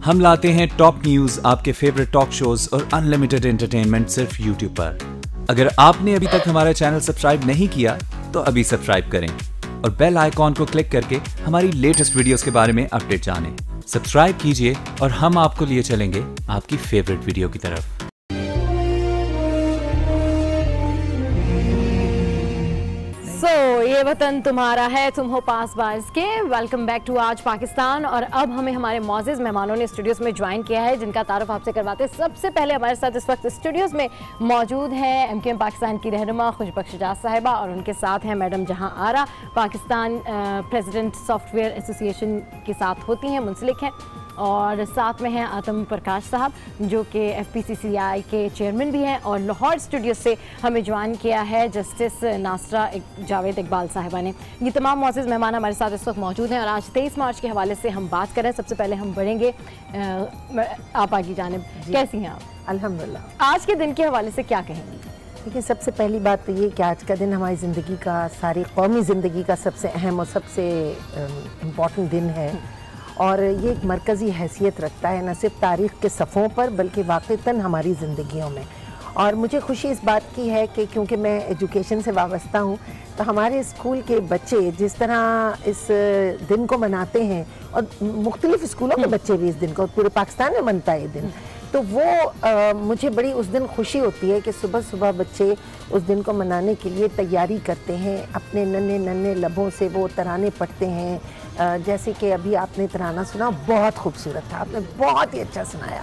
हम लाते हैं top news, आपके फेवरेट टॉक शोज और अनलिमिटेड एंटरटेनमेंट सिर्फ यूट्यूब पर। अगर आपने अभी तक हमारा चैनल सब्सक्राइब नहीं किया तो अभी सब्सक्राइब करें और बेल आइकॉन को क्लिक करके हमारी लेटेस्ट वीडियोस के बारे में अपडेट जानें। सब्सक्राइब कीजिए और हम आपको लिए चलेंगे आपकी फेवरेट वीडियो की तरफ। ये वतन तुम्हारा है, तुम हो पास बाज के। वेलकम बैक टू आज पाकिस्तान। और अब हमें हमारे मौजूद मेहमानों ने स्टूडियोज में ज्वाइन किया है, जिनका तारुफ आपसे करवाते हैं। सबसे पहले हमारे साथ इस वक्त स्टूडियोज में मौजूद हैं MKM पाकिस्तान की रहनुमा खुशबख्श शुजात साहिबा, और उनके साथ हैं मैडम जहां आरा, पाकिस्तान प्रेसिडेंट सॉफ्टवेयर एसोसिएशन के साथ होती हैं, मुंसलिक हैं। और साथ में हैं आतम प्रकाश साहब, जो कि FPCCI के चेयरमैन भी हैं। और लाहौर स्टूडियो से हमें ज्वाइन किया है जस्टिस नासरा जावेद इकबाल साहिबा ने। ये तमाम मौजूद मेहमान हमारे साथ इस वक्त मौजूद हैं। और आज 23 मार्च के हवाले से हम बात करें। सबसे पहले हम बढ़ेंगे आपा की जानिब। कैसी हैं आप? अल्हम्दुलिल्लाह। आज के दिन के हवाले से क्या कहेंगी? देखिए, सबसे पहली बात तो ये कि आज का दिन हमारी ज़िंदगी का, सारी कौमी ज़िंदगी का सबसे अहम और सबसे इम्पॉर्टेंट दिन है। और ये एक मरकज़ी हैसियत रखता है, न सिर्फ तारीख़ के सफ़ों पर बल्कि वाक़ईतन हमारी ज़िंदगियों में। और मुझे खुशी इस बात की है कि क्योंकि मैं एजुकेशन से वाबस्ता हूँ, तो हमारे स्कूल के बच्चे जिस तरह इस दिन को मनाते हैं, और मुख्तलिफ़ स्कूलों के बच्चे भी इस दिन को, पूरे पाकिस्तान में मनता है ये दिन, तो वो मुझे बड़ी उस दिन खुशी होती है कि सुबह सुबह बच्चे उस दिन को मनाने के लिए तैयारी करते हैं। अपने नन्हे नन्हे लबों से वो तराने पढ़ते हैं। जैसे कि अभी आपने तराना सुना, बहुत खूबसूरत था, आपने बहुत ही अच्छा सुनाया,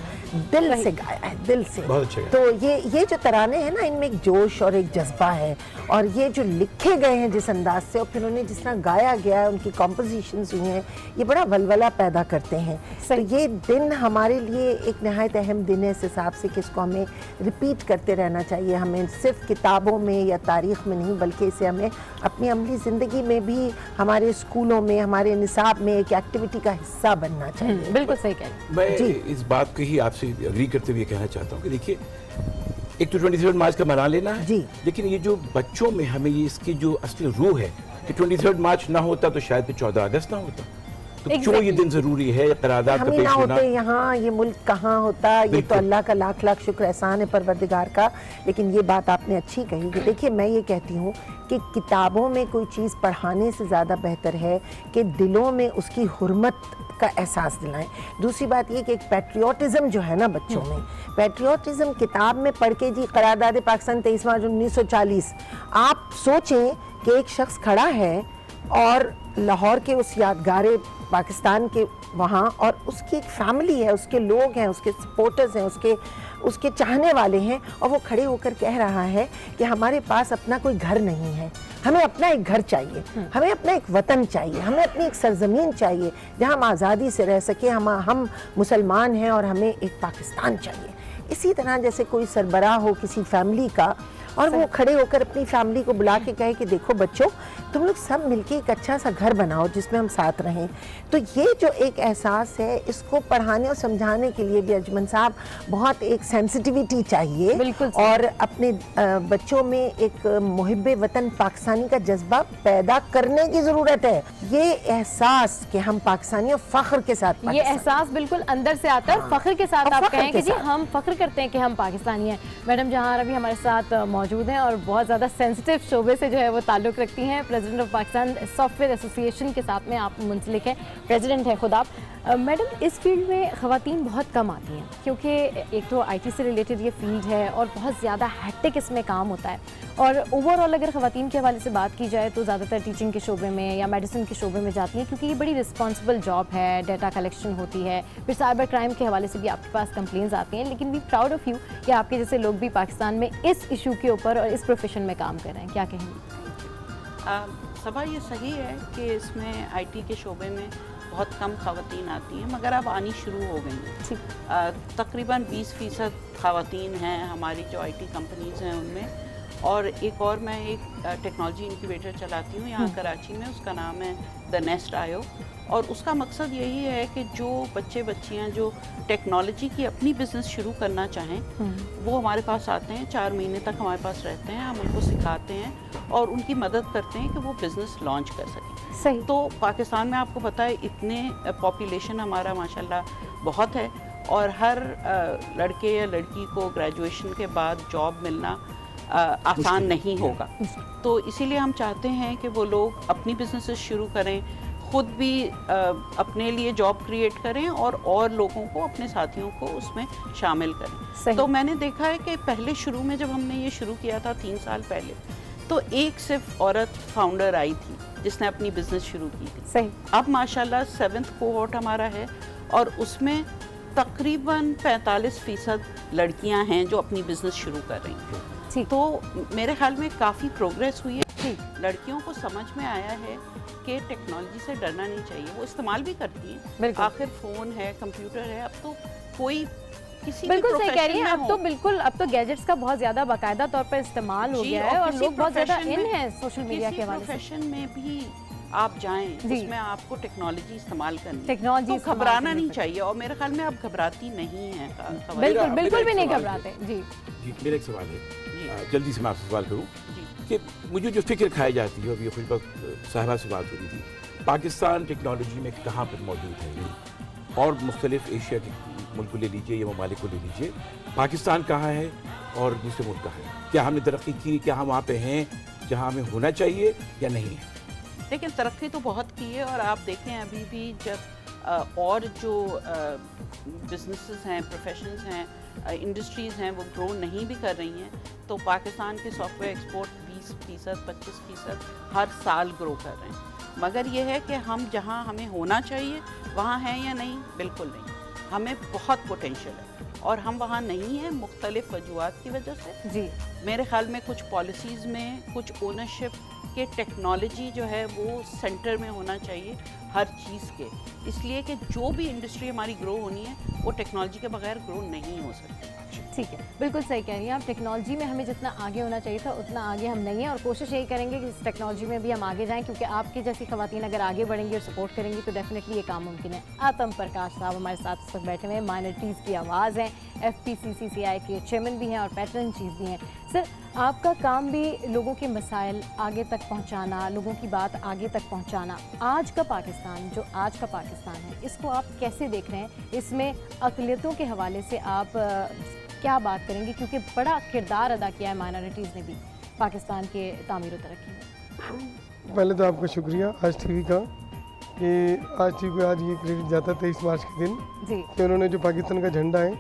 दिल से गाया है, दिल से। तो ये जो तराने हैं ना, इनमें एक जोश और एक जज्बा है। और ये जो लिखे गए हैं जिस अंदाज से, और फिर उन्हें जिस तरह गाया गया है, उनकी कॉम्पोजिशंस हुई हैं, ये बड़ा वलवला पैदा करते हैं। तो ये दिन हमारे लिए एक नहायत अहम दिन है इस हिसाब से कि इसको हमें रिपीट करते रहना चाहिए। हमें सिर्फ किताबों में या तारीख़ में नहीं, बल्कि इसे हमें अपनी अमली ज़िंदगी में भी, हमारे स्कूलों में, हमारे निसाब में एक एक्टिविटी का हिस्सा बनना चाहिए। बिल्कुल सही कह रहे हैं। मैं इस बात को ही आपसे एग्री करते हुए कहना चाहता हूँ कि देखिए, एक तो 23 मार्च का मना लेना है जी, लेकिन ये जो बच्चों में हमें ये इसकी जो असली रूह है कि 23 मार्च ना होता तो शायद 14 अगस्त ना होता। तो क्यों ये दिन जरूरी है? करारदाद का पेश होना, यहाँ ये मुल्क कहाँ होता। ये तो अल्लाह का लाख लाख शुक्र एहसान है, परवरदिगार का। लेकिन ये बात आपने अच्छी कही कि देखिए, मैं ये कहती हूँ कि किताबों में कोई चीज़ पढ़ाने से ज़्यादा बेहतर है कि दिलों में उसकी हुर्मत का एहसास दिलाएं। दूसरी बात ये कि एक पैट्रियोटिज़म जो है ना बच्चों में, पैट्रियोटिज़म किताब में पढ़ के जी करारदाद पाकिस्तान 23 मार्च 1940, आप सोचें कि एक शख्स खड़ा है और लाहौर के उस यादगारे पाकिस्तान के वहाँ, और उसकी एक फैमिली है, उसके लोग हैं, उसके सपोर्टर्स हैं, उसके चाहने वाले हैं, और वो खड़े होकर कह रहा है कि हमारे पास अपना कोई घर नहीं है, हमें अपना एक घर चाहिए, हमें अपना एक वतन चाहिए, हमें अपनी एक सरजमीन चाहिए जहाँ हम आज़ादी से रह सके। हम मुसलमान हैं और हमें एक पाकिस्तान चाहिए। इसी तरह जैसे कोई सरबराह हो किसी फैमिली का, और वो खड़े होकर अपनी फैमिली को बुला के कहे कि देखो बच्चों, तुम लोग सब मिलके एक अच्छा सा घर बनाओ जिसमें हम साथ रहें। तो ये जो एक एहसास है, इसको पढ़ाने और समझाने के लिए भी अजमन साहब बहुत एक सेंसिटिविटी चाहिए, और अपने बच्चों में एक मुहिब्बे वतन पाकिस्तानी का जज्बा पैदा करने की ज़रूरत है। ये एहसास कि हम पाकिस्तानी और फ़ख्र के साथ, ये एहसास बिल्कुल अंदर से आता है, और फ़ख्र के साथ आप कहें कि जी हम फ़ख्र करते हैं कि हम पाकिस्तानी हैं। मैडम जहां अभी हमारे साथ मौजूद हैं और बहुत ज़्यादा सेंसिटिव शोबे से जो है वो ताल्लुक़ रखती हैं। President of Pakistan software association के साथ में आप मुंसलिक हैं, प्रेसिडेंट हैं खुद आप। मैडम, इस फील्ड में ख़वातीन बहुत कम आती हैं, क्योंकि एक तो IT से रिलेटेड ये फील्ड है और बहुत ज़्यादा हैक्टिक इसमें काम होता है। और ओवरऑल अगर ख़वातीन के हवाले से बात की जाए तो ज़्यादातर टीचिंग के शोबे में या मेडिसिन के शोबे में जाती हैं, क्योंकि ये बड़ी रिस्पॉन्सिबल जॉब है, डाटा कलेक्शन होती है, फिर साइबर क्राइम के हवाले से भी आपके पास कंप्लेंट्स आती हैं। लेकिन वी प्राउड ऑफ यू कि आपके जैसे लोग भी पाकिस्तान में इस इशू के ऊपर और इस प्रोफेशन में काम कर रहे हैं। क्या कहेंगे? सबा ये सही है कि इसमें IT के शोबे में बहुत कम ख़वातीन आती हैं, मगर अब आनी शुरू हो गई हैं। तकरीबन 20% ख़वातीन हैं हमारी जो IT कंपनीज़ हैं उनमें, और एक और मैं एक टेक्नोलॉजी इंक्यूबेटर चलाती हूँ यहाँ कराची में, उसका नाम है द नेस्ट आयो। और उसका मकसद यही है कि जो बच्चे बच्चियाँ जो टेक्नोलॉजी की अपनी बिज़नेस शुरू करना चाहें वो हमारे पास आते हैं, 4 महीने तक हमारे पास रहते हैं, हम उनको सिखाते हैं और उनकी मदद करते हैं कि वो बिज़नेस लॉन्च कर सकें। सही। तो पाकिस्तान में आपको पता है इतने पॉपुलेशन हमारा माशाल्लाह बहुत है और हर लड़के या लड़की को ग्रेजुएशन के बाद जॉब मिलना आसान नहीं होगा। तो इसीलिए हम चाहते हैं कि वो लोग अपनी बिजनेसेस शुरू करें, खुद भी अपने लिए जॉब क्रिएट करें और लोगों को, अपने साथियों को उसमें शामिल करें। तो मैंने देखा है कि पहले शुरू में जब हमने ये शुरू किया था 3 साल पहले, तो एक सिर्फ औरत फाउंडर आई थी जिसने अपनी बिजनेस शुरू की थी। सही। अब माशाल्लाह 7th कोहोर्ट हमारा है और उसमें तकरीबन 45% लड़कियां हैं जो अपनी बिजनेस शुरू कर रही हैं। तो मेरे ख्याल में काफ़ी प्रोग्रेस हुई है। लड़कियों को समझ में आया है कि टेक्नोलॉजी से डरना नहीं चाहिए, वो इस्तेमाल भी करती हैं। आखिर फ़ोन है, कंप्यूटर है, अब तो कोई किसी बिल्कुल सही कह रही हैं। अब तो गैजेट्स का बहुत ज़्यादा बाकायदा तौर पर इस्तेमाल हो गया है और लोग बहुत ज़्यादा इन है सोशल मीडिया के हवाले से। प्रोफेशन में भी आप जाएं उसमें आपको टेक्नोलॉजी इस्तेमाल करनी, टेक्नोलॉजी तो घबराना नहीं चाहिए और मेरे ख्याल में आप घबराती नहीं है। बिल्कुल भी नहीं घबराते। जी जी, मेरा एक सवाल है, जल्दी से मैं आपसे सवाल करूँ कि मुझे जो फिक्र खाई जाती है, अभी खुशबा साहिबा से बात हो रही थी, पाकिस्तान टेक्नोलॉजी में कहाँ पर मौजूद है? और मुख्तलिफ एशिया के मुल्क को ले लीजिए या ममालिक को ले लीजिए, पाकिस्तान कहाँ है और दूसरे मुल्क कहाँ है? क्या हमने तरक्की की? क्या हम वहाँ पे हैं जहाँ हमें होना चाहिए या नहीं है? लेकिन तरक्की तो बहुत की है और आप देखें अभी भी जब और जो बिजनेसेस हैं, प्रोफेशंस हैं, इंडस्ट्रीज़ हैं, वो ग्रो नहीं भी कर रही हैं, तो पाकिस्तान के सॉफ्टवेयर एक्सपोर्ट 20%, 25% हर साल ग्रो कर रहे हैं। मगर ये है कि हम जहाँ हमें होना चाहिए वहाँ हैं या नहीं? बिल्कुल नहीं। हमें बहुत पोटेंशियल है और हम वहाँ नहीं हैं मुख्तलिफ वजूहात की वजह से। जी, मेरे ख्याल में कुछ पॉलिसीज़ में, कुछ ओनरशिप के, टेक्नोलॉजी जो है वो सेंटर में होना चाहिए हर चीज़ के, इसलिए कि जो भी इंडस्ट्री हमारी ग्रो होनी है वो टेक्नोलॉजी के बगैर ग्रो नहीं हो सकती। ठीक है, बिल्कुल सही कह रही हैं आप। टेक्नोलॉजी में हमें जितना आगे होना चाहिए था उतना आगे हम नहीं हैं और कोशिश यही करेंगे कि इस टेक्नोलॉजी में भी हम आगे जाएं, क्योंकि आपकी जैसी खवातीन अगर आगे बढ़ेंगी और सपोर्ट करेंगी तो डेफिनेटली ये काम मुमकिन है। आतम प्रकाश साहब हमारे साथ इस वक्त बैठे हुए हैं, माइनॉरिटीज़ की आवाज़ हैं, FPCCCI के चेयरमैन भी हैं और पैटर्न चीफ भी हैं। सर, आपका काम भी लोगों के मसाइल आगे तक पहुँचाना, लोगों की बात आगे तक पहुँचाना। आज का पाकिस्तान, जो आज का पाकिस्तान है, इसको आप कैसे देख रहे हैं? इसमें अक़लियतों के हवाले से आप क्या बात करेंगे, क्योंकि बड़ा किरदार अदा किया है माइनॉरिटीज़ ने भी पाकिस्तान के तामीर तरक्की में। पहले तो आपका शुक्रिया आज टीवी का कि आज टीवी को आज ये क्रेडिट जाता है 23 मार्च के दिन जी, कि उन्होंने जो पाकिस्तान का झंडा है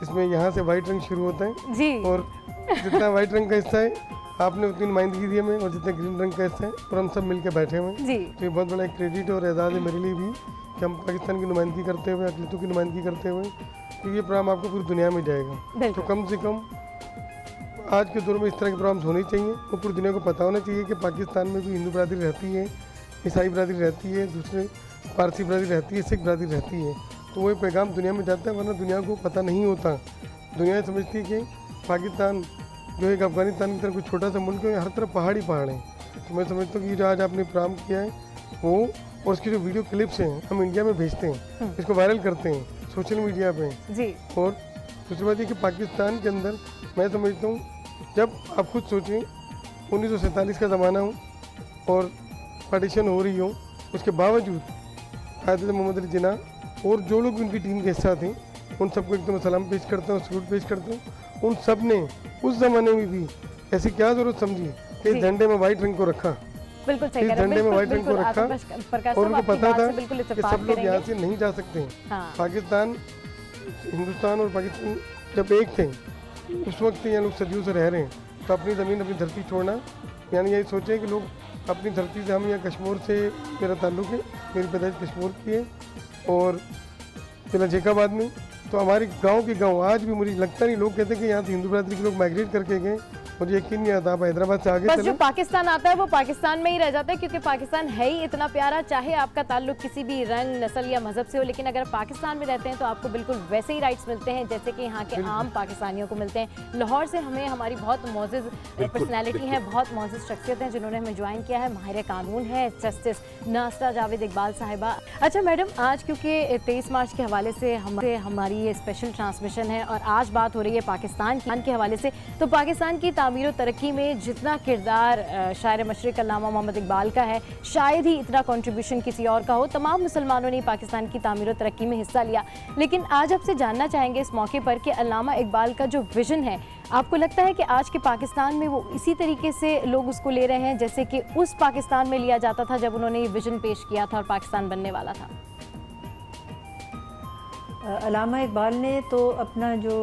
जिसमें यहाँ से वाइट रंग शुरू होता है जी, और जितना वाइट रंग का हिस्सा है आपने उतनी नुमाइंदगी दी हमें और जितना ग्रीन रंग का हिस्सा है और हम सब मिलकर बैठे हुए हैं, तो ये बहुत बड़ा क्रेडिट और एजाज़ है मेरे लिए भी कि हम पाकिस्तान की नुमाइंदगी करते हुए, अक़लियतों की नुमाइंदगी करते हुए, तो ये प्रोग्राम आपको पूरी दुनिया में जाएगा। तो कम से कम आज के दौर में इस तरह के प्रोग्राम्स होने चाहिए और पूरी दुनिया को पता होना चाहिए कि पाकिस्तान में भी हिंदू बरादरी रहती है, ईसाई बरादरी रहती है, दूसरे पारसी बरादरी रहती है, सिख बरादरी रहती है। तो वो पैगाम दुनिया में जाता है, वरना दुनिया को पता नहीं होता। दुनिया समझती है कि पाकिस्तान जो एक अफ़गानिस्तान की तरह कोई छोटा सा मुल्क है, हर तरफ पहाड़ ही पहाड़ हैं। तो मैं समझता हूँ कि जो आज आपने प्रोग्राम किया है वो, और उसकी जो वीडियो क्लिप्स हैं हम इंडिया में भेजते हैं, इसको वायरल करते हैं सोशल मीडिया पे जी। और दूसरी बात ये कि पाकिस्तान के अंदर मैं समझता हूँ, जब आप खुद सोचें 1947 का ज़माना हो और पार्टीशन हो रही हो, उसके बावजूद कायद मोहम्मद अली जिन्ना और जो लोग उनकी टीम के हिस्सा थे उन सबको एकदम सलाम पेश करते हैं और सलूट पेश करते हैं। उन सब ने उस ज़माने में भी ऐसी क्या ज़रूरत समझी कि इस झंडे में वाइट रंग को रखा, बिल्कुल सही, झंडे में वाइट रंग को रखा, और उनको पता था कि सब लोग यहाँ से नहीं जा सकते हैं। हाँ। पाकिस्तान, हिंदुस्तान और पाकिस्तान जब एक थे उस वक्त यहाँ लोग सदियों से रह रहे हैं, तो अपनी ज़मीन अपनी धरती छोड़ना, यानी यही सोचें कि लोग अपनी धरती से, हम यहाँ कश्मीर से मेरा ताल्लुक़ है, मेरी पैदाइश कश्मीर की है और जिला जैकाबाद में, तो हमारे गांव के गांव आज भी मुझे लगता नहीं, लोग कहते हैं कि यहाँ से हिंदू बरादरी के लोग माइग्रेट करके गए, मुझे यकीन नहीं आता। आप हैदराबाद से आगे बस जो पाकिस्तान आता है वो पाकिस्तान में ही रह जाता है, क्योंकि पाकिस्तान है ही इतना प्यारा, चाहे आपका ताल्लुक किसी भी रंग, नस्ल या मजहब से हो, लेकिन अगर पाकिस्तान में रहते हैं तो आपको बिल्कुल वैसे ही राइट्स मिलते हैं जैसे कि यहाँ के आम पाकिस्तानियों को मिलते हैं। लाहौर से हमें हमारी बहुत मौजूद पर्सनैलिटी है, बहुत मौजूद शख्सियत हैं जिन्होंने हमें ज्वाइन किया है। माहिर कानून है जस्टिस नासरा जावेद इकबाल साहिबा। अच्छा मैडम, आज क्योंकि 23 मार्च के हवाले से हमारी ये स्पेशल ट्रांसमिशन है और आज बात हो रही है पाकिस्तान के हवाले से, तो पाकिस्तान की तामीर और तरक्की में जितना किरदार शायर मशरिक अल्लामा मोहम्मद इकबाल का है, शायद ही इतना कंट्रीब्यूशन किसी और का हो। तमाम मुसलमानों ने पाकिस्तान की तामीर और तरक्की में हिस्सा लिया, लेकिन आज आपसे जानना चाहेंगे इस मौके पर कि अल्लामा इकबाल का जो विजन है, आपको लगता है कि आज के पाकिस्तान में वो इसी तरीके से लोग उसको ले रहे हैं जैसे कि उस पाकिस्तान में लिया जाता था जब उन्होंने ये विजन पेश किया था और पाकिस्तान बनने वाला था? अल्लामा इकबाल ने तो अपना जो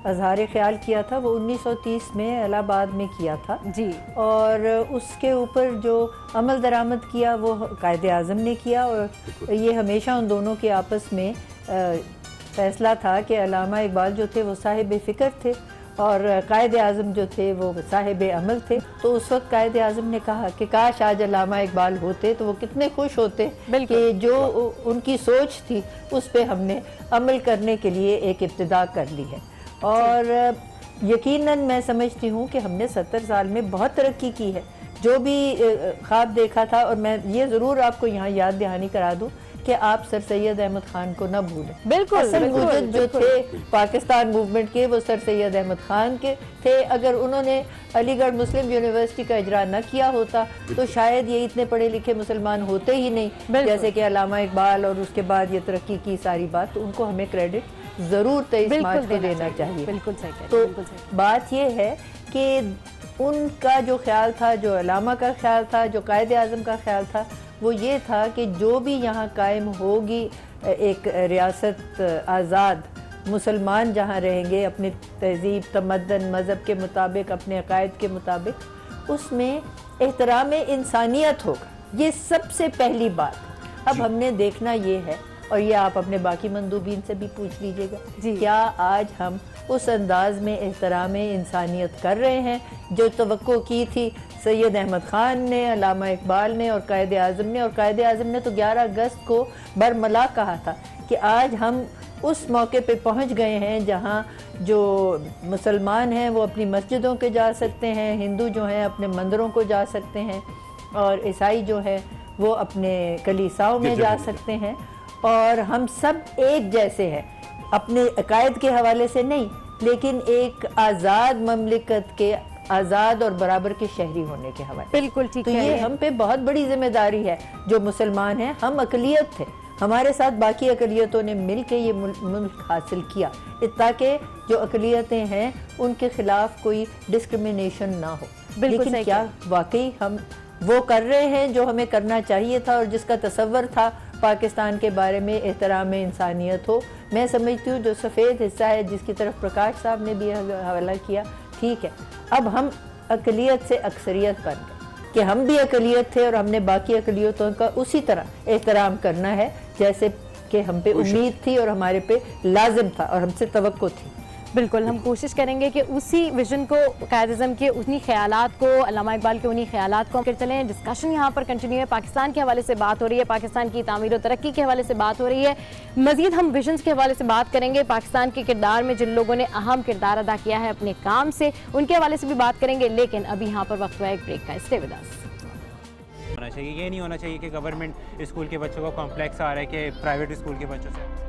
अज़हार ख्याल किया था वो 1930 में इलाहाबाद में किया था जी, और उसके ऊपर जो अमल दरामद किया वो कायदे आज़म ने किया, और ये हमेशा उन दोनों के आपस में फ़ैसला था कि अल्लामा इकबाल जो थे वो साहिब फ़िक्र थे और कायदे आज़म जो थे वो साहिब अमल थे। तो उस वक्त कायदे आज़म ने कहा कि काश आज अल्लामा इकबाल होते तो वो कितने खुश होते कि जो उनकी सोच थी उस पर हमने अमल करने के लिए एक इब्तिदा कर ली है। और यकीनन मैं समझती हूँ कि हमने 70 साल में बहुत तरक्की की है। जो भी ख्वाब देखा था, और मैं ये ज़रूर आपको यहाँ याद दहानी करा दूँ कि आप सर सैयद अहमद खान को न भूलें। बिल्कुल, असल वजूद जो थे पाकिस्तान मूवमेंट के वो सर सैयद अहमद खान के थे। अगर उन्होंने अलीगढ़ मुस्लिम यूनिवर्सिटी का इजरा न किया होता तो शायद ये इतने पढ़े लिखे मुसलमान होते ही नहीं जैसे कि अल्लामा इकबाल, और उसके बाद ये तरक्की की सारी बात। तो उनको हमें क्रेडिट ज़रूर 23 मार्च को देना चाहिए। बिल्कुल सही। तो बात ये है कि उनका जो ख्याल था, जो अल्लामा का ख्याल था, जो कायदे आज़म का ख्याल था, वो ये था कि जो भी यहाँ कायम होगी एक रियासत आज़ाद, मुसलमान जहाँ रहेंगे अपनी तहज़ीब, तमद्दन, मज़हब के मुताबिक, अपने अकायद के मुताबिक, उसमें एहतराम इंसानियत होगा। ये सबसे पहली बात। अब हमने देखना ये है, और ये आप अपने बाकी मंदूबीन से भी पूछ लीजिएगा, क्या आज हम उस अंदाज में एहतराम इंसानियत कर रहे हैं जो तवक्को की थी सैयद अहमद ख़ान ने, अल्लामा इकबाल ने और कायदे आज़म ने। और कायदे आज़म ने तो 11 अगस्त को बरमला कहा था कि आज हम उस मौके पे पहुंच गए हैं जहां जो मुसलमान हैं वो अपनी मस्जिदों के जा सकते हैं, हिंदू जो हैं अपने मंदिरों को जा सकते हैं, और ईसाई जो है वो अपने कलीसाओं में जा सकते हैं, और हम सब एक जैसे हैं अपने अकायद के हवाले से नहीं, लेकिन एक आज़ाद ममलिकत के आज़ाद और बराबर के शहरी होने के हवाले। बिल्कुल ठीक है। तो ये हम पे बहुत बड़ी जिम्मेदारी है जो मुसलमान हैं। हम अकलियत थे, हमारे साथ बाकी अकलियतों ने मिल के ये मुल्क हासिल किया, ताकि जो अकलियतें हैं उनके खिलाफ कोई डिस्क्रिमिनेशन ना हो। लेकिन क्या वाकई हम वो कर रहे हैं जो हमें करना चाहिए था और जिसका तसव्वुर था पाकिस्तान के बारे में एहतराम इंसानियत हो? मैं समझती हूँ जो सफ़ेद हिस्सा है जिसकी तरफ प्रकाश साहब ने भी हवाला किया, ठीक है, अब हम अकलियत से अक्सरियत बन गए कि हम भी अकलियत थे और हमने बाकी अकलियतों का उसी तरह एहतराम करना है जैसे कि हम पे उम्मीद थी और हमारे पे लाजिम था और हमसे तवक्को थी। बिल्कुल, हम कोशिश करेंगे कि उसी विजन को, कायद-ए-आज़म के उन्हीं ख्यालात को, अल्लामा इकबाल के उन्हीं ख्यालात को करते चलें। डिस्कशन यहाँ पर कंटिन्यू है। पाकिस्तान के हवाले से बात हो रही है, पाकिस्तान की तामीर और तरक्की के हवाले से बात हो रही है। मज़ीद हम विजन्स के हवाले से बात करेंगे, पाकिस्तान के किरदार में जिन लोगों ने अहम किरदार अदा किया है अपने काम से, उनके हवाले से भी बात करेंगे। लेकिन अभी यहाँ पर वक्त हुआ एक ब्रेक का। Stay with us. होना चाहिए, ये नहीं होना चाहिए कि गवर्नमेंट स्कूल के बच्चों को कॉम्प्लेक्स आ रहा है कि प्राइवेट स्कूल के बच्चों से।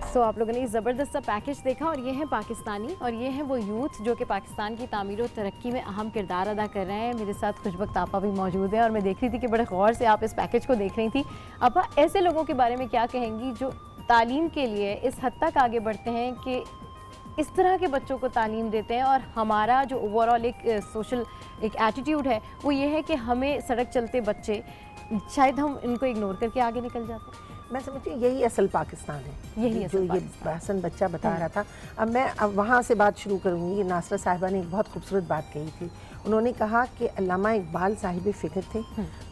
सो आप लोगों ने ज़बरदस्त सा पैकेज देखा, और ये हैं पाकिस्तानी और ये हैं वो यूथ जो कि पाकिस्तान की तामीर और तरक्की में अहम किरदार अदा कर रहे हैं। मेरे साथ खुशबख्त आपा भी मौजूद है और मैं देख रही थी कि बड़े गौर से आप इस पैकेज को देख रही थी। आपा, ऐसे लोगों के बारे में क्या कहेंगी जो तालीम के लिए इस हद तक आगे बढ़ते हैं कि इस तरह के बच्चों को तालीम देते हैं, और हमारा जो ओवरऑल एक सोशल एक एटीट्यूड है वो ये है कि हमें सड़क चलते बच्चे शायद हम इनको इग्नोर करके आगे निकल जाते हैं। मैं समझती हूँ यही असल पाकिस्तान है, यही जो ये हसन बच्चा बता रहा था। अब वहाँ से बात शुरू करूँगी। नासरा साहिबा ने एक बहुत खूबसूरत बात कही थी। उन्होंने कहा कि अल्लामा इकबाल साहिब फ़िक्र थे,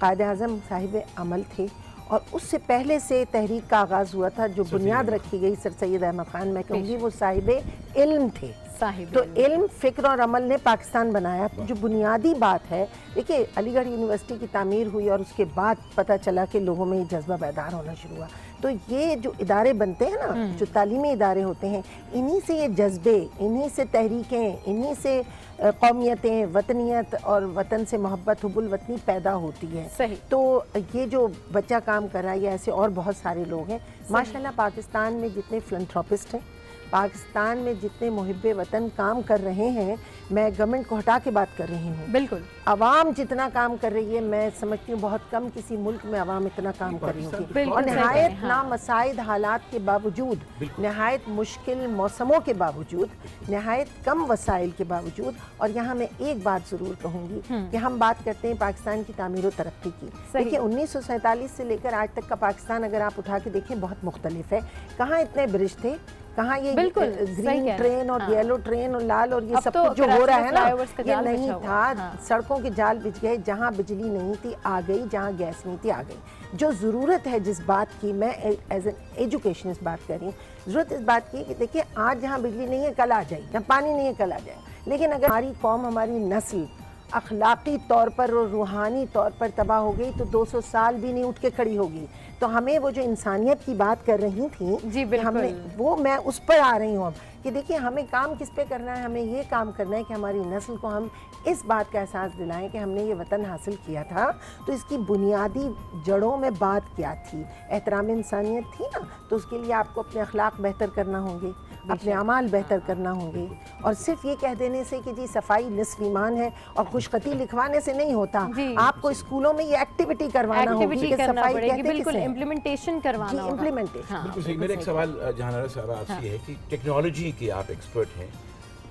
कायद आज़म साहिब अमल थे, और उससे पहले से तहरीक का आगाज़ हुआ था जो बुनियाद रखी गई सर सैयद अहमद ख़ान, मैं कहूँगी वो साहिब इल्म थे। तो इल्म, फिक्र और अमल ने पाकिस्तान बनाया। जो बुनियादी बात है, देखिए अलीगढ़ यूनिवर्सिटी की तामीर हुई और उसके बाद पता चला कि लोगों में ये जज्बा बैदार होना शुरू हुआ। तो ये जो इदारे बनते हैं ना, जो तालीमी इदारे होते हैं, इन्हीं से ये जज्बे, इन्हीं से तहरीकें, इन्हीं से कौमियतें, वतनियत और वतन से मोहब्बत, हुब्बुल वतनी पैदा होती है। सही। तो ये जो बच्चा काम कर रहा है, ये ऐसे और बहुत सारे लोग हैं माशाल्लाह। पाकिस्तान में जितने फिलैंथ्रोपिस्ट हैं, पाकिस्तान में जितने मुहिब्बे वतन काम कर रहे हैं, मैं गवर्नमेंट को हटा के बात कर रही हूँ, बिल्कुल आवाम जितना काम कर रही है, मैं समझती हूँ बहुत कम किसी मुल्क में आवाम इतना काम कर रही होगी। और नहायत नामसाइद हालात के बावजूद, नहायत मुश्किल मौसमों के बावजूद, नहायत कम वसाइल के बावजूद। और यहाँ मैं एक बात ज़रूर कहूँगी कि हम बात करते हैं पाकिस्तान की तामीर और तरक्की की। देखिए 1947 से लेकर आज तक का पाकिस्तान अगर आप उठा के देखें बहुत मुख्तलिफ है। कहाँ इतने ब्रिज थे, कहाँ ये ग्रीन ट्रेन और येलो ट्रेन और लाल और ये सब कुछ जो हो रहा है ना, ये नहीं था। सड़कों के जाल बिछ गए, जहाँ बिजली नहीं थी आ गई, जहाँ गैस नहीं थी आ गई। जो ज़रूरत है जिस बात की, मैं एज एन एजुकेशनिस्ट बात कर रही हूँ, ज़रूरत इस बात की कि देखिए आज जहाँ बिजली नहीं है कल आ जाएगी, जहाँ पानी नहीं है कल आ जाए। लेकिन अगर हमारी कौम, हमारी नस्ल अखलाकी तौर पर और रूहानी तौर पर तबाह हो गई तो 200 साल भी नहीं उठ के खड़ी होगी। तो हमें वो जो इंसानियत की बात कर रही थी जी, हमने वो, मैं उस पर आ रही हूँ अब कि देखिए हमें काम किस पे करना है। हमें ये काम करना है कि हमारी नस्ल को हम इस बात का एहसास दिलाएं कि हमने ये वतन हासिल किया था तो इसकी बुनियादी जड़ों में बात क्या थी, एहतराम इंसानियत थी ना। तो उसके लिए आपको अपने अखलाक बेहतर करना होंगे, अपने अमाल बेहतर करना होंगे। और सिर्फ ये कह देने से कि जी सफाई निस्फ ईमान है और खुशखती लिखवाने से नहीं होता। आपको स्कूलों में ये एक्टिविटी करवाना होगी कि सफाई कहते बिल्कुल इम्प्लीमेंटेशन करवाना होगा। इम्प्लीमेंटेशन बिल्कुल सही। मेरा एक सवाल जहानारा साहब आपसे ये है कि टेक्नोलॉजी के आप एक्सपर्ट हैं,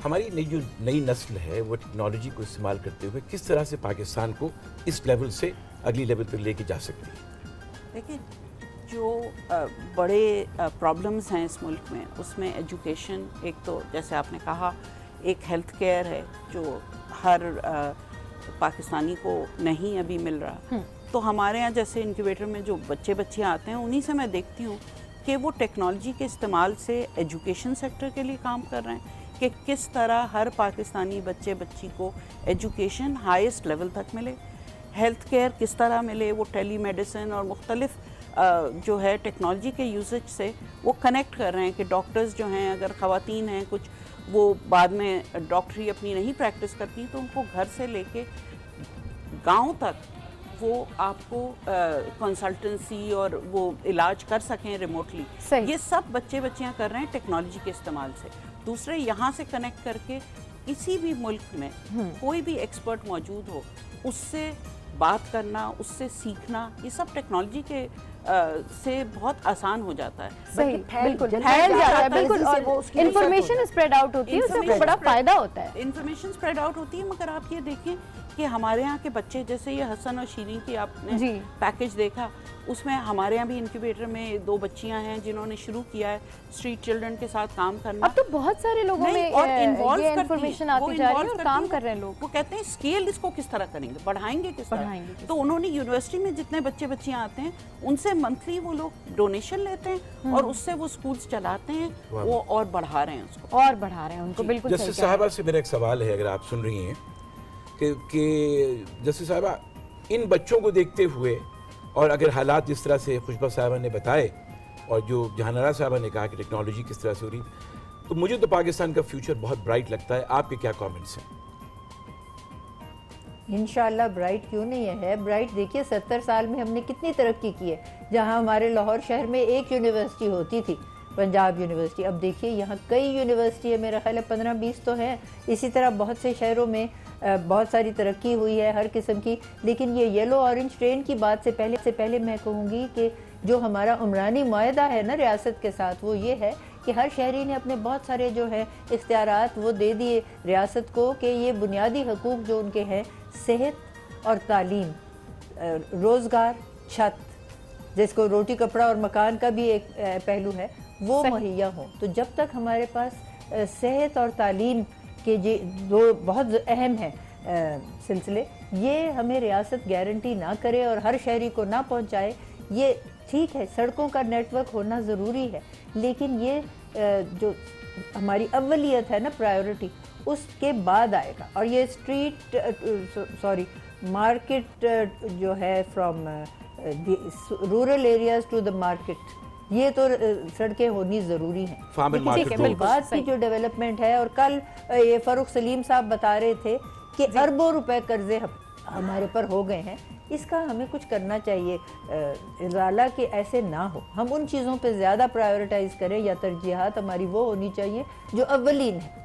हमारी नई नस्ल है वो टेक्नोलॉजी को इस्तेमाल करते हुए किस तरह से पाकिस्तान को इस लेवल से अगली लेवल पर लेके जा सकती है? देखिए जो बड़े प्रॉब्लम्स हैं इस मुल्क में, उसमें एजुकेशन एक तो जैसे आपने कहा, एक हेल्थ केयर है जो हर पाकिस्तानी को नहीं अभी मिल रहा। तो हमारे यहाँ जैसे इंक्यूबेटर में जो बच्चियाँ आते हैं, उन्हीं से मैं देखती हूँ कि वो टेक्नोलॉजी के इस्तेमाल से एजुकेशन सेक्टर के लिए काम कर रहे हैं कि किस तरह हर पाकिस्तानी बच्ची को एजुकेशन हाईएस्ट लेवल तक मिले, हेल्थ केयर किस तरह मिले, वो टेली मेडिसिन और मुख्तलिफ जो है टेक्नोलॉजी के यूसेज से वो कनेक्ट कर रहे हैं कि डॉक्टर्स जो हैं, अगर ख़वातीन हैं कुछ, वो बाद में डॉक्टरी अपनी नहीं प्रैक्टिस करती तो उनको घर से लेके गांव तक वो आपको कंसल्टेंसी और वो इलाज कर सकें रिमोटली। ये सब बच्चियाँ कर रहे हैं टेक्नोलॉजी के इस्तेमाल से। दूसरे यहाँ से कनेक्ट करके किसी भी मुल्क में कोई भी एक्सपर्ट मौजूद हो, उससे बात करना, उससे सीखना, ये सब टेक्नोलॉजी के से बहुत आसान हो जाता है। सही, बिल्कुल फैल जाता है, बिल्कुल। और इंफॉर्मेशन स्प्रेड आउट होती है, उससे बड़ा फायदा होता है। इंफॉर्मेशन स्प्रेड आउट होती है। मगर आप ये देखें कि हमारे यहाँ के बच्चे, जैसे ये हसन और शीरीन की आपने पैकेज देखा, उसमें हमारे यहाँ भी इंक्यूबेटर में 2 बच्चियाँ हैं जिन्होंने शुरू किया है स्ट्रीट चिल्ड्रन के साथ काम करना। अब तो बहुत सारे लोगों में और इन्वॉल्व इन्फॉर्मेशन आती जा रही है और काम कर रहे हैं लोग। वो कहते हैं स्केल इसको किस तरह करेंगे, बढ़ाएंगे किस तरह। तो उन्होंने यूनिवर्सिटी में जितने बच्चियाँ आते हैं उनसे मंथली वो लोग डोनेशन लेते हैं और उससे वो स्कूल्स चलाते हैं, वो और बढ़ा रहे हैं उसको, और बढ़ा रहे हैं उनको। बिल्कुल। जस्टिस साहिबा से मेरा एक सवाल है, अगर आप सुन रही हैं कि जस्टिस साहिबा, इन बच्चों को देखते हुए और अगर हालात जिस तरह से खुशबा साहिबा ने बताए और जो जहानारा साहिबा ने कहा कि टेक्नोलॉजी किस तरह से हो रही, तो मुझे तो पाकिस्तान का फ्यूचर बहुत ब्राइट लगता है। आपके क्या कमेंट्स हैं? इंशाल्लाह ब्राइट क्यों नहीं है, ब्राइट। देखिए 70 साल में हमने कितनी तरक्की की है। जहां हमारे लाहौर शहर में एक यूनिवर्सिटी होती थी, पंजाब यूनिवर्सिटी, अब देखिए यहाँ कई यूनिवर्सिटी है, मेरा ख्याल है 15-20 तो है। इसी तरह बहुत से शहरों में बहुत सारी तरक्की हुई है हर किस्म की। लेकिन ये येलो ऑरेंज ट्रेन की बात से पहले मैं कहूँगी कि जो हमारा उमरानी मुआहदा है ना रियासत के साथ, वो ये है कि हर शहरी ने अपने बहुत सारे जो है इख्तियारात वो दे दिए रियासत को कि ये बुनियादी हकूक़ जो उनके हैं, सेहत और तालीम, रोज़गार, छत, जिसको रोटी कपड़ा और मकान का भी एक पहलू है, वो मुहैया हो। तो जब तक हमारे पास सेहत और तालीम के ये 2 बहुत अहम हैं सिलसिले, ये हमें रियासत गारंटी ना करे और हर शहरी को ना पहुंचाए, ये ठीक है। सड़कों का नेटवर्क होना ज़रूरी है, लेकिन ये जो हमारी अव्वलियत है ना, प्रायोरिटी, उसके बाद आएगा। और ये स्ट्रीट मार्केट जो है from rural areas to the market, ये तो सड़कें होनी ज़रूरी हैं। उसके बाद की जो डेवलपमेंट है, और कल ये फ़ारूक सलीम साहब बता रहे थे कि अरबों रुपए कर्जे हमारे पर हो गए हैं, इसका हमें कुछ करना चाहिए इजाला कि ऐसे ना हो, हम उन चीज़ों पे ज़्यादा प्रायोरिटाइज करें, या तरजीहात हमारी वो होनी चाहिए जो अव्वलीन है।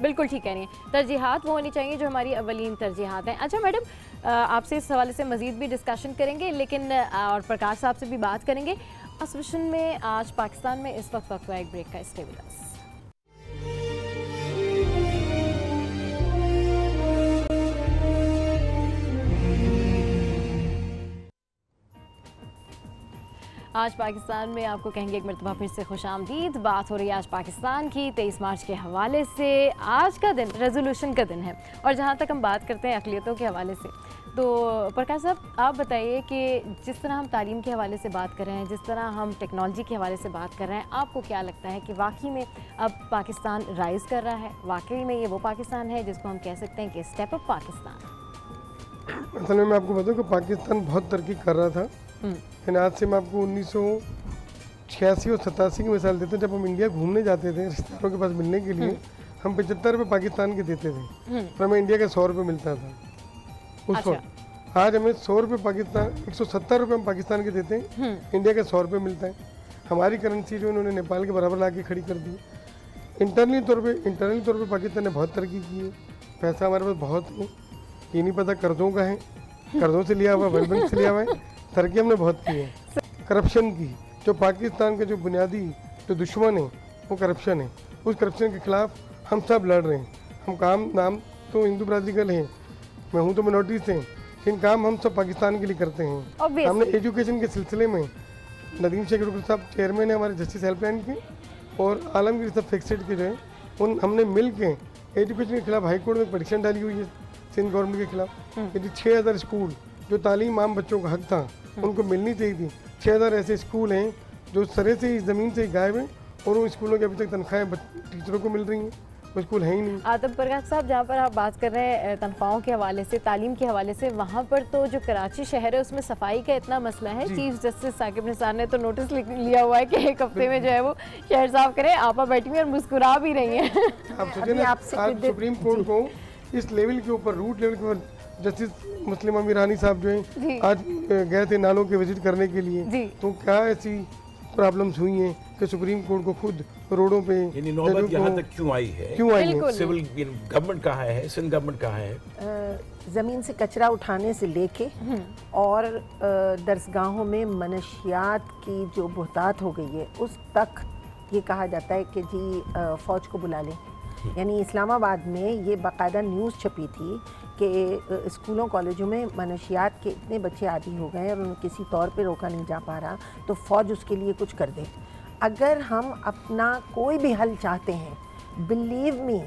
बिल्कुल ठीक कह रही हैं, तरजीहात वो होनी चाहिए जो हमारी अव्वलीन तरजीहात हैं। अच्छा मैडम, आपसे इस हवाले से मज़ीद भी डिस्कशन करेंगे, लेकिन और प्रकाश साहब से भी बात करेंगे। असुशन में आज पाकिस्तान में इस वक्त एक ब्रेक का, स्टे विद अस। आज पाकिस्तान में आपको कहेंगे एक मरतबा फिर से खुशामदीद। बात हो रही है आज पाकिस्तान की 23 मार्च के हवाले से। आज का दिन रेजोल्यूशन का दिन है, और जहाँ तक हम बात करते हैं अक़लियतों के हवाले से, तो प्रकाश साहब आप बताइए कि जिस तरह हम तालीम के हवाले से बात कर रहे हैं, जिस तरह हम टेक्नोलॉजी के हवाले से बात कर रहे हैं, आपको क्या लगता है कि वाकई में अब पाकिस्तान राइज़ कर रहा है? वाकई में ये वो पाकिस्तान है जिसको हम कह सकते हैं कि स्टेप अप पाकिस्तान? असल में मैं आपको बताऊँ कि पाकिस्तान बहुत तरक्की कर रहा था, लेकिन आज से मैं आपको 1986 और 87 की मिसाल देते हैं। जब हम इंडिया घूमने जाते थे रिश्तेदारों के पास मिलने के लिए, हम 75 रुपये पाकिस्तान के देते थे, और हमें इंडिया के 100 रुपये मिलता था उस वक्त। आज हमें 100 रुपये पाकिस्तान, 170 रुपये हम पाकिस्तान के देते हैं, इंडिया के 100 रुपये मिलता है। हमारी करेंसी जो उन्होंने नेपाल के बराबर ला के खड़ी कर दी। इंटरनली तौर पर पाकिस्तान ने बहुत तरक्की की है, पैसा हमारे पास बहुत है, ये नहीं पता कर्ज़ों का है, कर्ज़ों से लिया हुआ, वर्ल्ड बैंक से लिया हुआ है। तरक्की हमने बहुत की है। करप्शन की, जो पाकिस्तान के जो बुनियादी जो दुश्मन है वो करप्शन है, उस करप्शन के खिलाफ हम सब लड़ रहे हैं। हम काम नाम तो हिंदू बरादरी का हैं, मैं हूँ तो मिनॉरिटी से, लेकिन काम हम सब पाकिस्तान के लिए करते हैं। हमने एजुकेशन के सिलसिले में नदीम शेख साहब चेयरमैन है हमारे जस्टिस हेल्पलाइन के, और आलमगीर साहब फिक्सड के जो है, उन हमने मिल के एजुकेशन के खिलाफ हाई कोर्ट में पटिशन डाली हुई है सिंध गवर्नमेंट के खिलाफ। यदि 6000 स्कूल जो तालीम आम बच्चों का हक था उनको मिलनी चाहिए थी, 6000 ऐसे स्कूल हैं जो सरे से इस ज़मीन से गायब हैं, और उन स्कूलों की अभी तक तनख्वाहें टीचरों को मिल रही हैं, वो स्कूल है ही नहीं। आदम प्रकाश साहब, जहाँ पर आप बात कर रहे हैं तनख्वाहों के हवाले से, तालीम के हवाले से, वहाँ पर तो जो कराची शहर है उसमें सफाई का इतना मसला है। चीफ जस्टिस साकिब निसार ने तो नोटिस लिया हुआ है कि एक हफ्ते में जो है वो शहर साफ करें। आप बैठी हुई और मुस्कुरा भी रही हैं। आप सोचिए ना, आज सुप्रीम कोर्ट को इस लेवल के ऊपर, रूट लेवल के ऊपर, जस्टिस मुस्लिमा मीरानी साहब जो हैं आज गए थे नालों के विजिट करने के लिए, तो क्या ऐसी प्रॉब्लम्स हुई हैं कि सुप्रीम कोर्ट को खुद रोडों पे नौबत यहाँ तक क्यों आई है? सिविल गवर्नमेंट कहाँ है, सिंध गवर्नमेंट कहाँ है? ज़मीन से कचरा उठाने से लेके और दरसगाहों में मनशियात की जो बहुतात हो गई है, उस तक ये कहा जाता है कि जी फ़ौज को बुला लें। यानी इस्लामाबाद में ये बाकायदा न्यूज़ छपी थी कि स्कूलों कॉलेजों में मनशियात के इतने बच्चे आदी हो गए और उन्हें किसी तौर पे रोका नहीं जा पा रहा, तो फ़ौज उसके लिए कुछ कर दे। अगर हम अपना कोई भी हल चाहते हैं, बिलीव मी,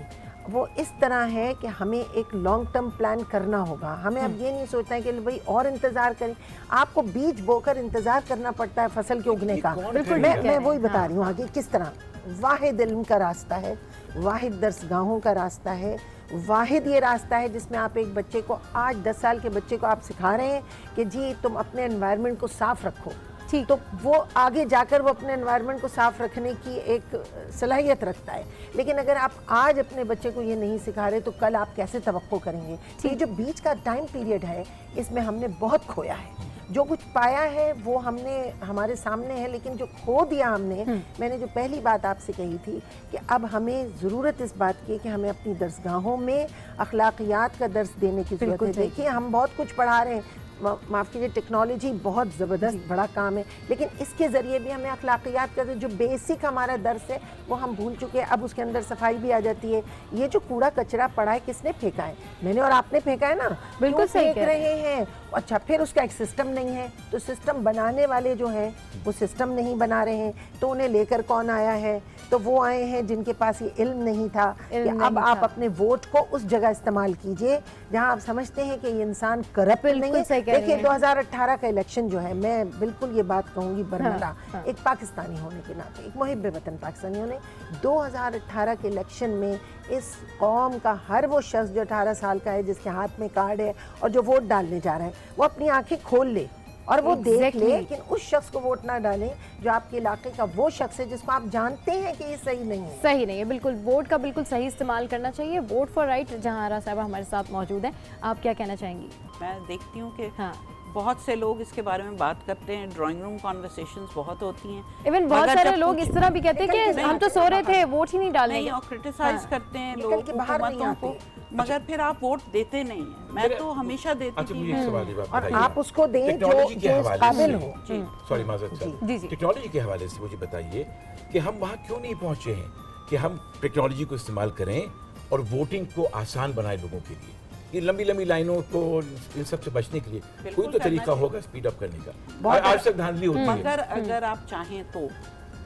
वो इस तरह है कि हमें एक लॉन्ग टर्म प्लान करना होगा। हमें अब ये नहीं सोचना है कि भाई और इंतज़ार करें। आपको बीज बोकर इंतज़ार करना पड़ता है फसल के उगने का। मैं वही बता रही हूँ आगे किस तरह। वाहिद इल्म का रास्ता है, वाहिद दरसगाहों का रास्ता है, वाहिद ये रास्ता है जिसमें आप एक बच्चे को, आज 10 साल के बच्चे को आप सिखा रहे हैं कि जी तुम अपने एनवायरनमेंट को साफ़ रखो, ठीक, तो वो आगे जाकर वो अपने एनवायरनमेंट को साफ़ रखने की एक सलाहियत रखता है। लेकिन अगर आप आज अपने बच्चे को ये नहीं सिखा रहे तो कल आप कैसे तवक्को करेंगे? ये जो बीच का टाइम पीरियड है, इसमें हमने बहुत खोया है। जो कुछ पाया है वो हमने हमारे सामने है, लेकिन जो खो दिया हमने, मैंने जो पहली बात आपसे कही थी कि अब हमें ज़रूरत इस बात की कि हमें अपनी दरसगाहों में अखलाकियात का दर्स देने की ज़रूरत है। देखिए हम बहुत कुछ पढ़ा रहे हैं, माफ़ कीजिए, टेक्नोलॉजी बहुत ज़बरदस्त बड़ा काम है, लेकिन इसके ज़रिए भी हमें अखलाकियात का जो बेसिक हमारा दर्स है वो हम भूल चुके हैं। अब उसके अंदर सफाई भी आ जाती है। ये जो कूड़ा कचरा पड़ा है, किसने फेंका है? मैंने और आपने फेंका है ना? बिल्कुल फेंक रहे हैं अच्छा, फिर उसका एक सिस्टम नहीं है, तो सिस्टम बनाने वाले जो हैं वो सिस्टम नहीं बना रहे हैं, तो उन्हें लेकर कौन आया है? तो वो आए हैं जिनके पास ये इल्म नहीं था कि अब आप अपने वोट को उस जगह इस्तेमाल कीजिए जहां आप समझते हैं कि ये इंसान करप्ट नहीं है। देखिए 2018 का इलेक्शन जो है, मैं बिल्कुल ये बात कहूँगी बरमला, एक पाकिस्तानी होने के नाते, एक मुहिब वतन पाकिस्तानी होने, 2018 के इलेक्शन में इस कौम का हर वो शख्स जो 18 साल का है, जिसके हाथ में कार्ड है और जो वोट डालने जा रहा है, वो अपनी आंखें खोल ले और वो देख ले, लेकिन उस शख्स को वोट ना डालें जो आपके इलाके का वो शख्स है जिसको आप जानते हैं कि ये सही नहीं है। सही नहीं है, बिल्कुल वोट का बिल्कुल सही इस्तेमाल करना चाहिए। वोट फॉर राइट, जहां आरा साहब हमारे साथ मौजूद हैं, आप क्या कहना चाहेंगी? मैं देखती हूँ कि बहुत से लोग इसके बारे में बात करते हैं, ड्राइंग रूम कॉन्वर्सेशंस बहुत होती हैं, इवन बहुत सारे लोग इस तरह भी कहते हैं कि हम तो सो रहे थे, वोट ही नहीं डालने, और क्रिटिसाइज करते हैं लोग हुकूमतों को, मगर फिर आप वोट देते नहीं हैं। मैं तो हमेशा देती थी, और आप उसको दें जो काबिल हो। सॉरी माज़रत साहब, टेक्नोलॉजी के हवाले से मुझे बताइए कि हम वहाँ क्यों नहीं पहुँचे हैं कि हम टेक्नोलॉजी को इस्तेमाल करें और वोटिंग को आसान बनाए लोगों के लिए। ये लंबी लंबी लाइनों को, इन सब से बचने के लिए कोई तो तरीका होगा स्पीड अप करने का। आज तक धांधली होती है, मगर अगर आप चाहें तो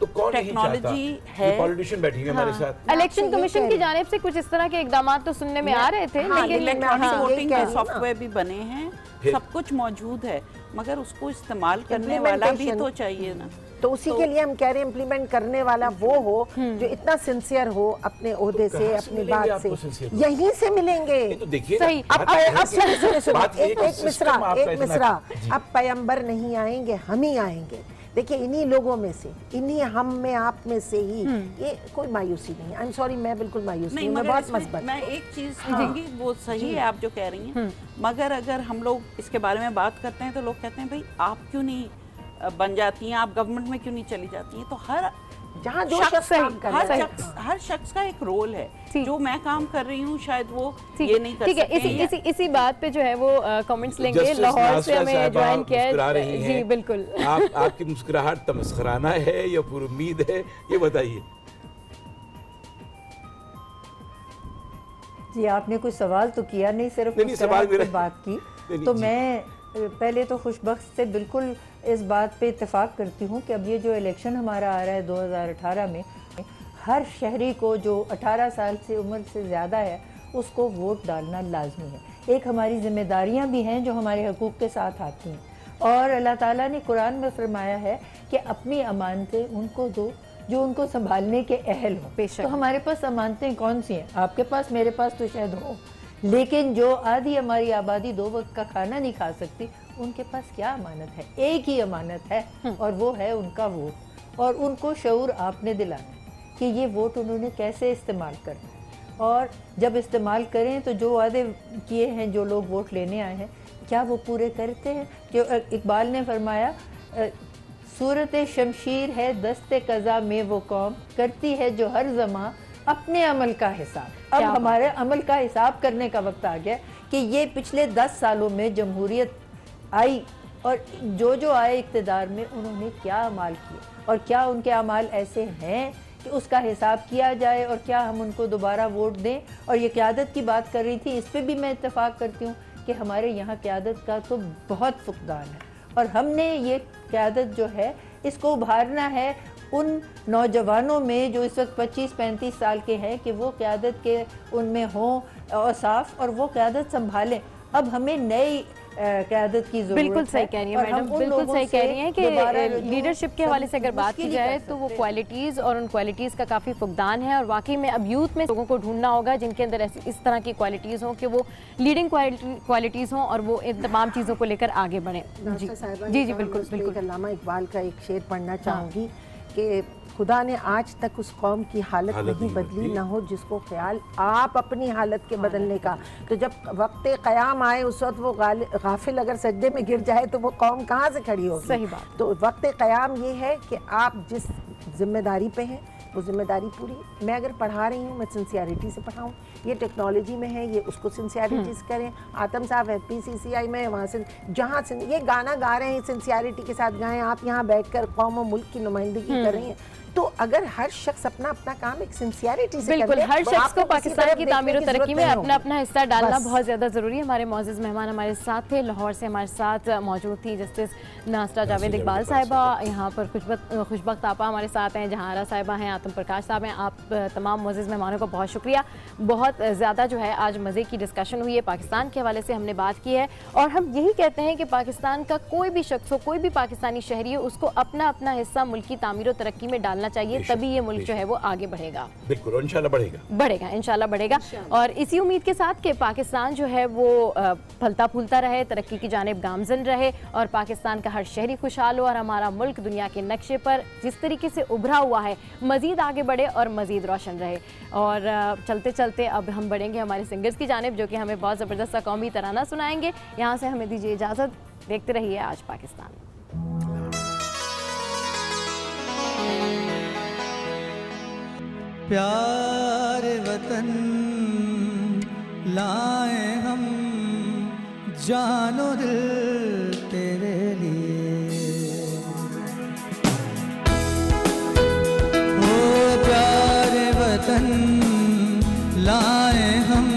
कौन टेक्नोलॉजी है। पॉलिटिशियन बैठी है हमारे साथ। इलेक्शन कमीशन की जानिब से कुछ इस तरह के इकदाम तो सुनने में आ रहे थे, लेकिन इलेक्ट्रॉनिक वोटिंग के सॉफ्टवेयर भी बने हैं, सब कुछ मौजूद है, मगर उसको इस्तेमाल करने वाला भी तो चाहिए ना। तो उसी के लिए हम कह रहे हैं इम्प्लीमेंट करने वाला वो हो जो इतना सिंसियर हो अपने ओहदे से, अपनी बात से, यहीं से मिलेंगे। तो देखिए सही, एक मिसरा, अब पैगंबर नहीं आएंगे, हम ही आएंगे। देखिए इन्हीं लोगों में से, इन्हीं हम में, आप में से ही, ये कोई मायूसी नहीं है। आई एम सॉरी, मैं बिल्कुल मायूस नहीं, मैं बहुत मस्बत। मैं एक चीज कहूंगी, वो सही है आप जो कह रही हैं, मगर अगर हम लोग इसके बारे में बात करते हैं तो लोग कहते हैं भाई आप क्यों नहीं बन जाती हैं, आप गवर्नमेंट में क्यों नहीं चली जाती हैं? तो हर जहाँ जो शख्स काम कर रहा है, हर शख्स का एक रोल है। जो मैं काम कर रही हूँ शायद वो ये नहीं कर सकते। ठीक है, इसी बात पे जो है वो कमेंट्स लेंगे। लाहौर से हमें ज्वाइन किया है। जी बिल्कुल। आपकी मुस्कुराहट तमस्खराना है या पूरी उम्मीद है, ये बताइए। जी आपने कोई सवाल तो किया नहीं, सिर्फ सवाल की बात की। तो मैं पहले तो खुशबख्त से बिल्कुल इस बात पे इत्तेफाक करती हूँ कि अब ये जो इलेक्शन हमारा आ रहा है 2018 में, हर शहरी को जो 18 साल से उम्र से ज़्यादा है उसको वोट डालना लाजमी है। एक हमारी जिम्मेदारियाँ भी हैं जो हमारे हकूक़ के साथ आती हैं, और अल्लाह ताला ने कुरान में फरमाया है कि अपनी अमानतें उनको दो जो उनको संभालने के अहल हो। तो हमारे पास अमानतें कौन सी हैं? आपके पास, मेरे पास तो शायद हो, लेकिन जो आधी हमारी आबादी 2 वक्त का खाना नहीं खा सकती, उनके पास क्या अमानत है? एक ही अमानत है, और वो है उनका वोट। और उनको शऊर आपने दिलाना है कि ये वोट उन्होंने कैसे इस्तेमाल करना है, और जब इस्तेमाल करें तो जो वादे किए हैं जो लोग वोट लेने आए हैं, क्या वो पूरे करते हैं? जो इकबाल ने फरमाया, सूरत शमशीर है दस्ते कज़ा में वो कौम, करती है जो हर ज़मां अपने अमल का हिसाब। अब हमारे अमल का हिसाब करने का वक्त आ गया कि ये पिछले 10 सालों में जमहूरियत आई और जो आए इक़्तिदार में, उन्होंने क्या अमाल किए और क्या उनके अमाल ऐसे हैं कि उसका हिसाब किया जाए, और क्या हम उनको दोबारा वोट दें। और ये क़यादत की बात कर रही थी, इस पर भी मैं इत्तेफाक करती हूँ कि हमारे यहाँ क़यादत का तो बहुत फुकदान है, और हमने ये क़यादत जो है इसको उभारना है उन नौजवानों में जो इस वक्त 25-35 साल के हैं, कि वो क़यादत के उनमें हों और साफ, और वो क़यादत संभालें। अब हमें नई क़यादत की ज़रूरत है। बिल्कुल सही कह रही है मैडम, बिल्कुल सही कह रही हैं कि लीडरशिप के हवाले से अगर बात की जाए तो वो क्वालिटीज़ और उन क्वालिटीज़ का काफ़ी फुकदान है, और वाकई में अब यूथ में लोगों को ढूंढना होगा जिनके अंदर ऐसी इस तरह की क्वालिटीज़ हों कि वो लीडिंग क्वालिटीज़ हों और वो इन तमाम चीज़ों को लेकर आगे बढ़ें। जी जी बिल्कुल बिल्कुल। अल्लामा इकबाल का एक शेर पढ़ना चाहूँगी कि खुदा ने आज तक उस कौम की हालत नहीं बदली, ना हो जिसको ख्याल आप अपनी हालत के बदलने का। तो जब वक्त क़याम आए उस वक्त वो गाफिल अगर सजदे में गिर जाए तो वो कौम कहाँ से खड़ी होगी? सही बात। तो वक्त क़याम ये है कि आप जिस जिम्मेदारी पे हैं वो जिम्मेदारी पूरी, मैं अगर पढ़ा रही हूँ मैं सिंसियरिटी से पढ़ाऊँ, ये टेक्नोलॉजी में है ये उसको सिंसियरिटी से करें। आतम साहब FPCCI में वहाँ से जहाँ से ये गाना गा रहे हैं सिंसियरिटी के साथ गाएं। आप यहाँ बैठकर कौम और मुल्क की नुमाइंदगी कर रही हैं, तो अगर हर शख्स अपना अपना काम एक सिंसियरिटी से बिल्कुल कर ले, हर शख्स को पाकिस्तान की तामीर और तरक्की में अपना अपना हिस्सा डालना बहुत ज़्यादा ज़रूरी है। हमारे मौजूद मेहमान हमारे साथ थे, लाहौर से हमारे साथ मौजूद थी जस्टिस नासरा जावेद इकबाल साहिबा, यहाँ पर खुशबख्त आपा हमारे साथ हैं, जहांरा साहिबा हैं, आतम प्रकाश साहब हैं। आप तमाम मौजूद मेहमानों को बहुत शुक्रिया। बहुत ज़्यादा जो है आज मज़े की डिस्कशन हुई है, पाकिस्तान के हवाले से हमने बात की है और हम यही कहते हैं कि पाकिस्तान का कोई भी शख्स हो, कोई भी पाकिस्तानी शहरी हो, उसको अपना अपना हिस्सा मुल्क की तामीर और तरक्की में डालना चाहिए, तभी ये मुल्क जो है वो आगे बढ़ेगा। बिल्कुल, और इंशाल्लाह बढ़ेगा इंशाल्लाह बढ़ेगा। और इसी उम्मीद के साथ कि पाकिस्तान जो है वो फलता फूलता रहे, तरक्की की जानिब गामजन रहे और पाकिस्तान का हर शहरी खुशहाल हो और हमारा मुल्क दुनिया के नक्शे पर जिस तरीके से उभरा हुआ है मज़ीद आगे बढ़े और मज़ीद रोशन रहे। और चलते चलते अब हम बढ़ेंगे हमारे सिंगर्स की जानिब, जो कि हमें बहुत ज़बरदस्त कौमी तराना सुनाएंगे। यहाँ से हमें दीजिए इजाज़त, देखते रहिए आज पाकिस्तान। प्यार वतन लाए हम जानो दिल तेरे लिए, ओ प्यार वतन लाए हम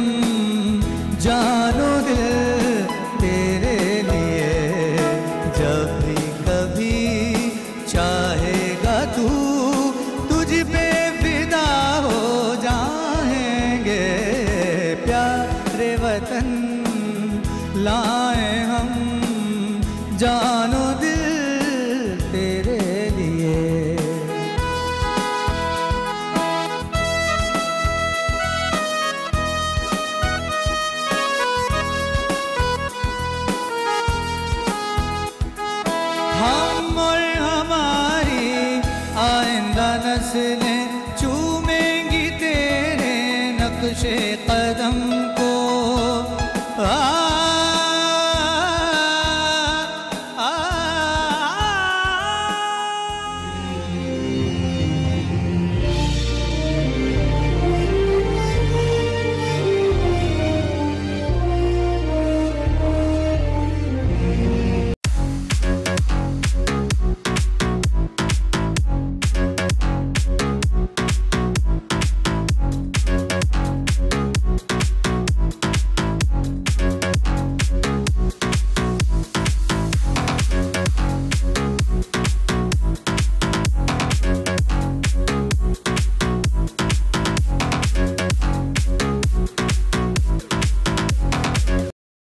जानो दिल तेरे लिए, जब भी कभी चाहेगा तू तुझ पे फिदा हो जाएंगे, प्यारे वतन लाए हम जानो दिल तेरे लिए। हम और हमारी आइंदा नस्लें चूमेंगी तेरे नक्शे